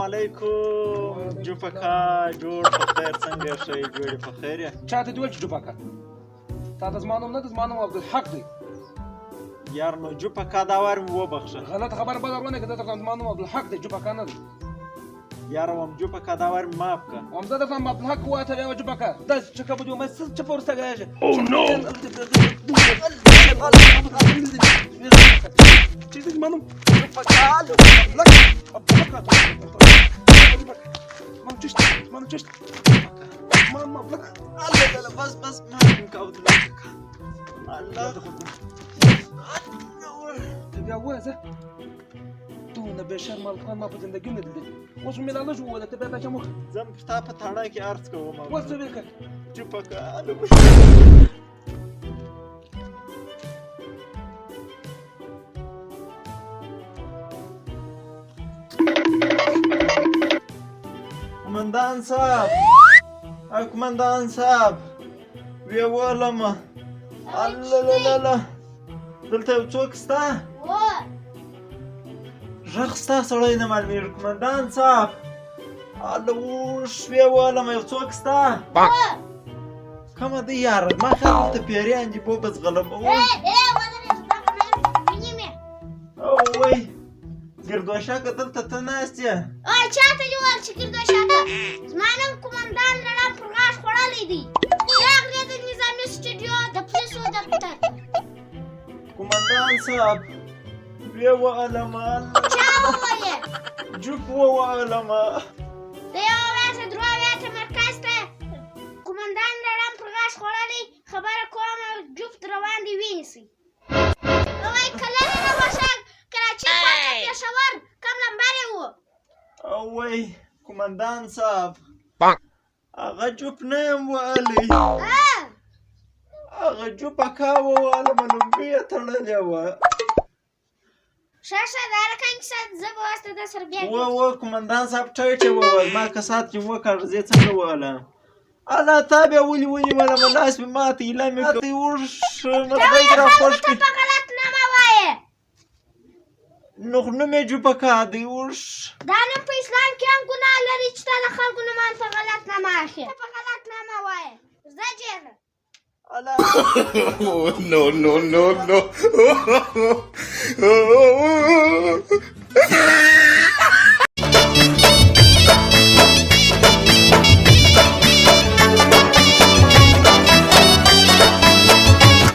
علیکم جوپکا جوړ په خیر څنګه شئ جوړې په خیر یې چاته دې ویل چې جوپکا تا د زما نوم نه د زما نوم عبدالحق دی یار نو جوپکا دا وار مې وبخښه غلط خبره به درونه که درته زما نوم عبدالحق دی جوپکا نه دی یار وم جوپکا دا وار مې معاف که وم زه درته عبدالحق وایه ته یوه جوپکا داسې چې کبه دې ومه څه چپه ورسته ګیږي چې زما نوم جوپکا من چشت من چشت من مبلغ الله بس بس ما كاود لك الله بیا وځه دونه بې شرمه الکان ما په زندګي نه لیدلي اوس مې لا نه جوړه ته بیا دا چې مخ زم ستا په تاړه کې عرض کوم اوس څه وکړه جوپکا قمندان صاحب وی ولم الله لا لا لا دلته یو څوک ستا غږ ستا سړی نه معلومیږي قمندان صاحب الله اوس وی ولم یو څوک ستا کومه دی یار ما خیال دلته پیریان دي بوبز غلم اوی ګردوشکه دلته ته ناست یې چاته دې وویل چې ګردوشکه زما نوم قمندان لړم پر غاښ خوړلی دی راغلی د نظامي سټوډیو د پولیسو دفتر قمندان صاحب وی وعلم چا وویل جوپ وعلم د یوه ورځې دوه ویاته مرکز ته قمندان لړم پر غاښ خوړلی خبره کوم جفت روان دي ونیسئ وایي کلنې نه وشک کراچۍ پوسټ پېښور کم نمبر یې و اوی قمندان صاحب هغه جوپ نه یم وهلی هغه جوپکا ووهلم لومبۍ یې تړلې وه ښه ښه دا رقم کیسه زه به اوس د ده سره بیا قمندان صاحب ټیټ یې ووهل ما کسات چې وکړ زه یې څنګه وهلم الله تا بیا ولې ونیولم لاس مې ماته ایله مې کړ اوښ مطلب راخوښ کړي په غلط نامه وایې نو نوم یې جوپکا دی اوښ دا نوم په اسلام کې هم ګناه لري چې تا د خلکو نومان په غلط نامه اخلي په غلط نامه وایې زه جېږه no, no, no, no.